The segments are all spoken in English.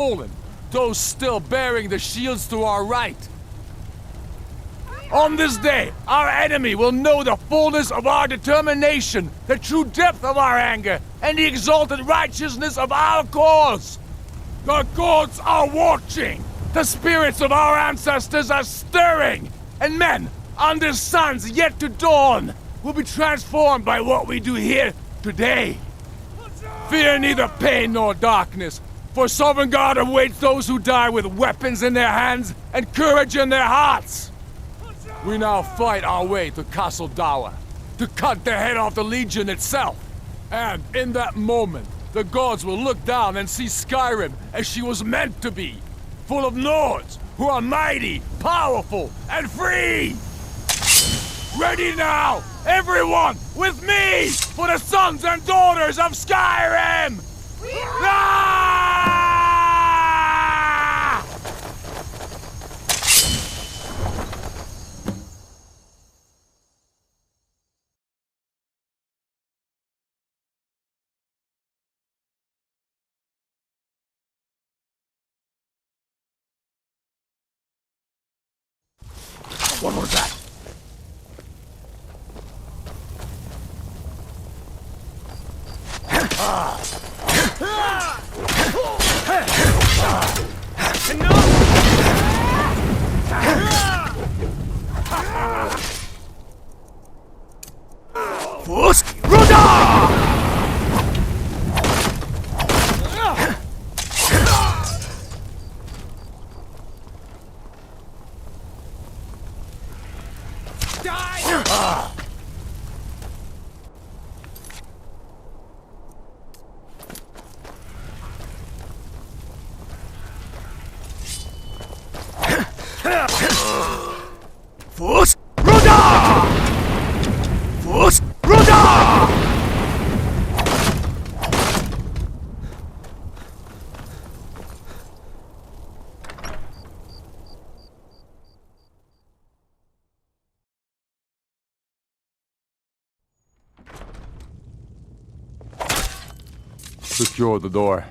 fallen, those still bearing the shields to our right. On this day, our enemy will know the fullness of our determination, the true depth of our anger, and the exalted righteousness of our cause. The gods are watching. The spirits of our ancestors are stirring. And men, under suns yet to dawn, will be transformed by what we do here today. Fear neither pain nor darkness, for Sovereign God awaits those who die with weapons in their hands and courage in their hearts. We now fight our way to Castle Dower, to cut the head off the Legion itself. And in that moment, the gods will look down and see Skyrim as she was meant to be, full of Nords who are mighty, powerful, and free! Ready now, everyone, with me, for the sons and daughters of Skyrim! Ah! What was that? Secure the door.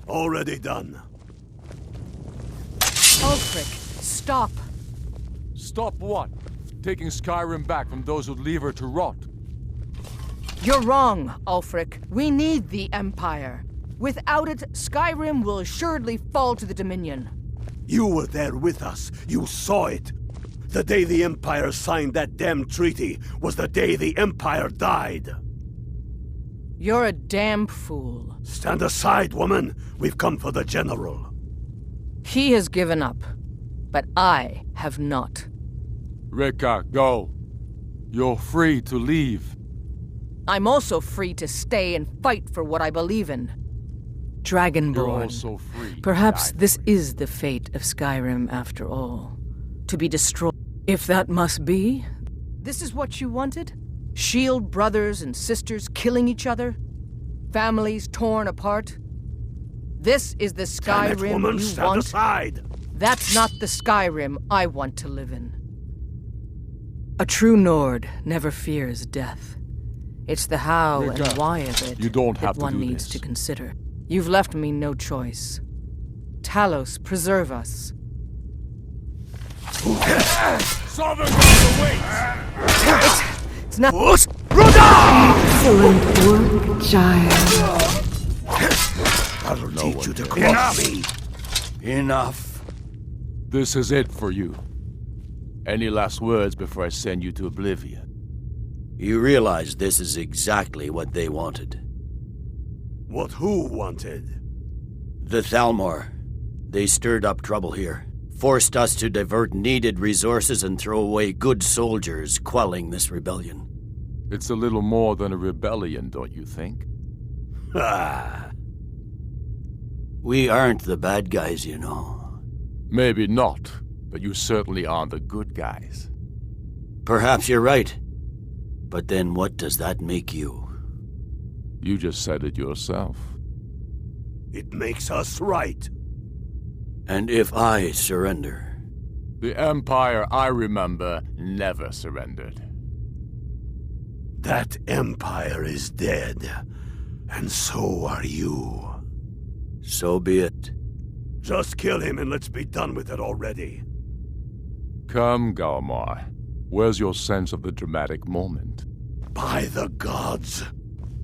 Already done. Ulfric, stop. Stop what? Taking Skyrim back from those who'd leave her to rot. You're wrong, Ulfric. We need the Empire. Without it, Skyrim will assuredly fall to the Dominion. You were there with us. You saw it. The day the Empire signed that damn treaty was the day the Empire died. You're a damn fool. Stand aside, woman. We've come for the General. He has given up, but I have not. Rika, go. You're free to leave. I'm also free to stay and fight for what I believe in. Dragonborn. You're also free. Perhaps this is the fate of Skyrim after all. To be destroyed. If that must be, this is what you wanted? Shield brothers and sisters killing each other? Families torn apart? This is the Skyrim woman, you stand want? aside. That's not the Skyrim I want to live in. A true Nord never fears death. It's the how Rika, and why of it you don't have that to one do needs this. to consider. You've left me no choice. Talos, preserve us. Sovereign God awaits! It's not— Excellent work, child. I'll teach you to cross me. Enough. This is it for you. Any last words before I send you to oblivion? You realize this is exactly what they wanted. What who wanted? The Thalmor. They stirred up trouble here. Forced us to divert needed resources and throw away good soldiers, quelling this rebellion. It's a little more than a rebellion, don't you think? Ah. We aren't the bad guys, you know. Maybe not, but you certainly aren't the good guys. Perhaps you're right. But then what does that make you? You just said it yourself. It makes us right. And if I surrender? The Empire I remember never surrendered. That Empire is dead. And so are you. So be it. Just kill him and let's be done with it already. Come, Galmar. Where's your sense of the dramatic moment? By the gods!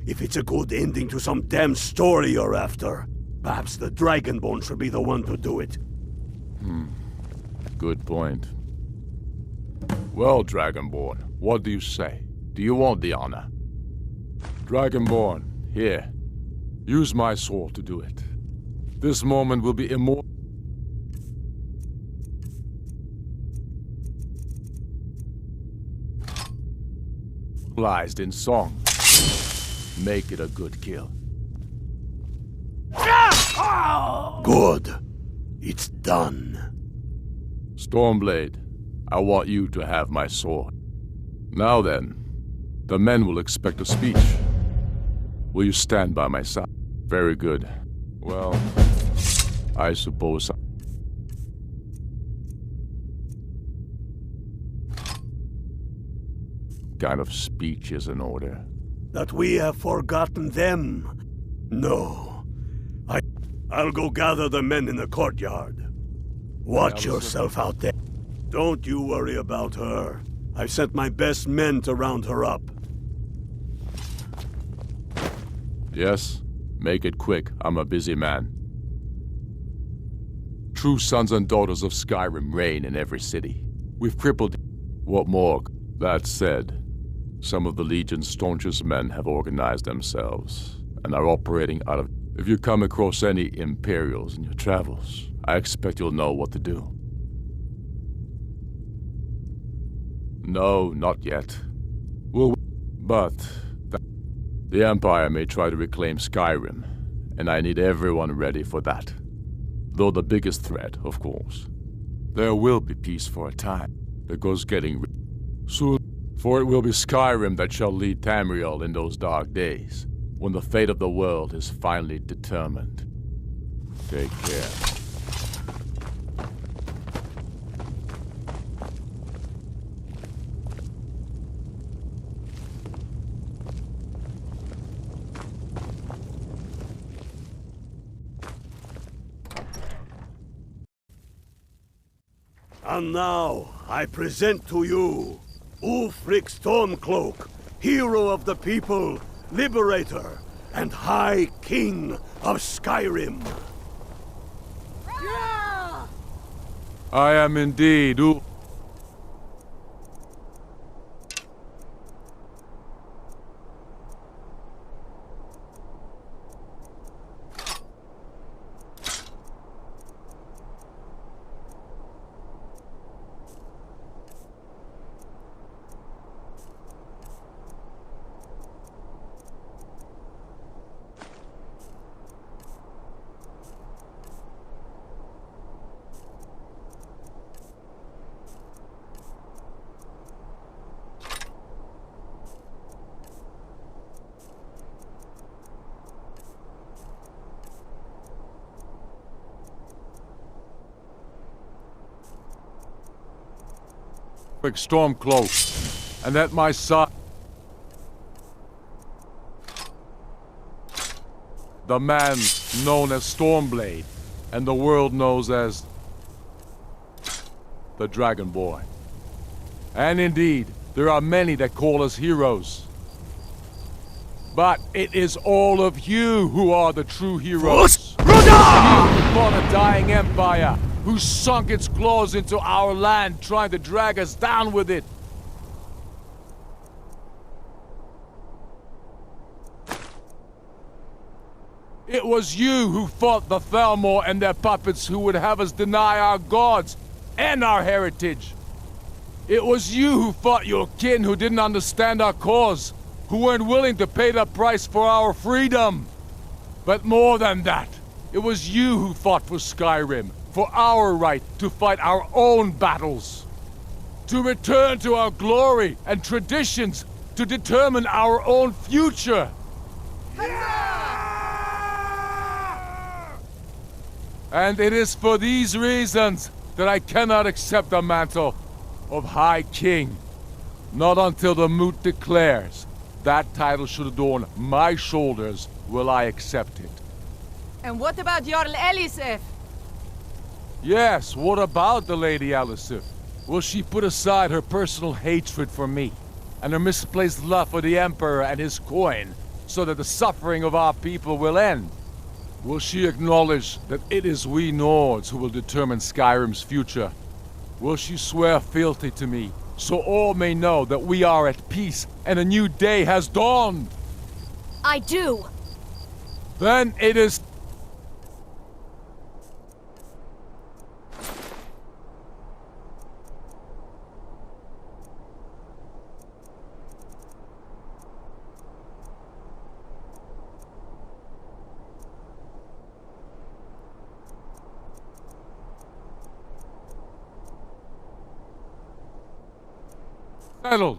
If it's a good ending to some damn story you're after, perhaps the Dragonborn should be the one to do it. Good point. Well, Dragonborn, what do you say? Do you want the honor? Dragonborn, here. Use my sword to do it. This moment will be immortalized in song. Make it a good kill. Good. It's done. Stormblade, I want you to have my sword. Now then, the men will expect a speech. Will you stand by my side? Very good. Well, I suppose kind of speech is in order. That we have forgotten them? No. I'll go gather the men in the courtyard. Watch yourself out there. Don't you worry about her. I've sent my best men to round her up. Yes? Make it quick. I'm a busy man. True sons and daughters of Skyrim reign in every city. We've crippled... What more? That said, some of the Legion's staunchest men have organized themselves and are operating out of... If you come across any Imperials in your travels, I expect you'll know what to do. No, not yet. But the Empire may try to reclaim Skyrim, and I need everyone ready for that. Though the biggest threat, of course. There will be peace for a time, because getting soon, for it will be Skyrim that shall lead Tamriel in those dark days, when the fate of the world is finally determined. Take care. And now, I present to you Ulfric Stormcloak, hero of the people, liberator, and High King of Skyrim. I am indeed Stormcloak, and at my side, the man known as Stormblade, and the world knows as the Dragon Boy. And indeed, there are many that call us heroes. But it is all of you who are the true heroes. You who fought a dying empire, who sunk its claws into our land, trying to drag us down with it. It was you who fought the Thalmor and their puppets who would have us deny our gods and our heritage. It was you who fought your kin who didn't understand our cause, who weren't willing to pay the price for our freedom. But more than that, it was you who fought for Skyrim, for our right to fight our own battles. To return to our glory and traditions, to determine our own future. And it is for these reasons that I cannot accept the mantle of High King. Not until the moot declares that title should adorn my shoulders will I accept it. And what about Jarl Elisef? Yes, what about the Lady Alicent? Will she put aside her personal hatred for me, and her misplaced love for the Emperor and his coin, so that the suffering of our people will end? Will she acknowledge that it is we Nords who will determine Skyrim's future? Will she swear fealty to me, so all may know that we are at peace and a new day has dawned? I do! Then it is... settled.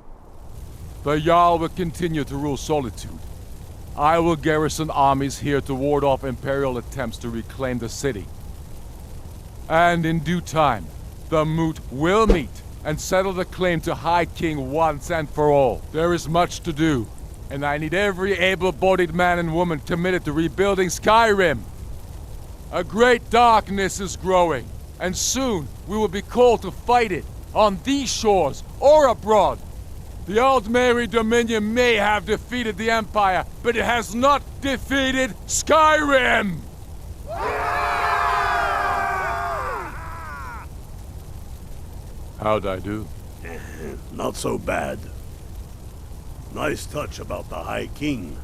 The Jarl will continue to rule Solitude. I will garrison armies here to ward off Imperial attempts to reclaim the city. And in due time, the Moot will meet and settle the claim to High King once and for all. There is much to do, and I need every able-bodied man and woman committed to rebuilding Skyrim. A great darkness is growing, and soon we will be called to fight it, on these shores or abroad. The Aldmeri Dominion may have defeated the Empire, but it has not defeated Skyrim! How'd I do? Not so bad. Nice touch about the High King.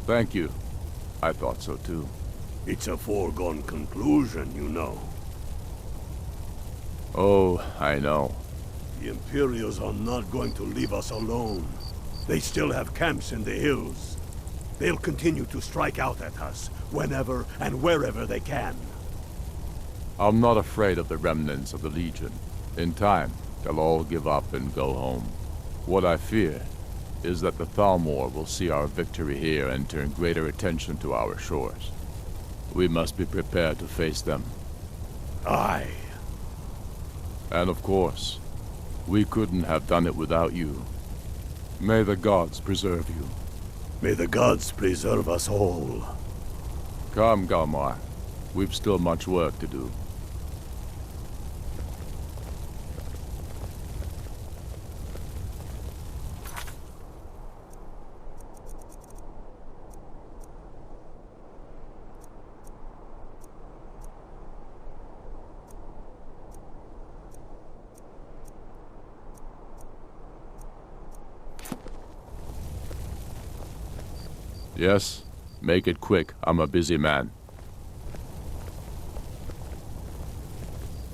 Thank you. I thought so too. It's a foregone conclusion, you know. Oh, I know. The Imperials are not going to leave us alone. They still have camps in the hills. They'll continue to strike out at us, whenever and wherever they can. I'm not afraid of the remnants of the Legion. In time, they'll all give up and go home. What I fear is that the Thalmor will see our victory here and turn greater attention to our shores. We must be prepared to face them. Aye. And of course, we couldn't have done it without you. May the gods preserve you. May the gods preserve us all. Come, Galmar. We've still much work to do. Yes? Make it quick. I'm a busy man.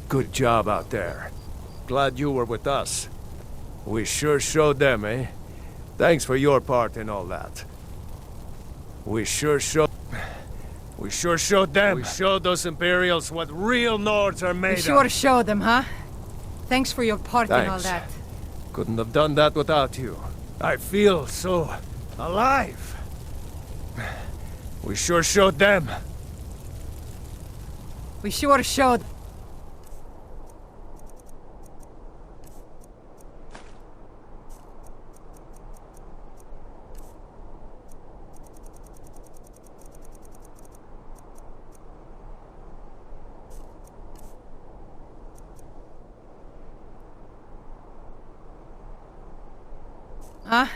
Good job out there. Glad you were with us. We sure showed them, eh? Thanks for your part in all that. We sure showed them. We showed those Imperials what real Nords are made You sure of. showed them, huh? Thanks for your part in all Thanks. that. Couldn't have done that without you. I feel so alive. We sure showed them. We sure showed. Huh?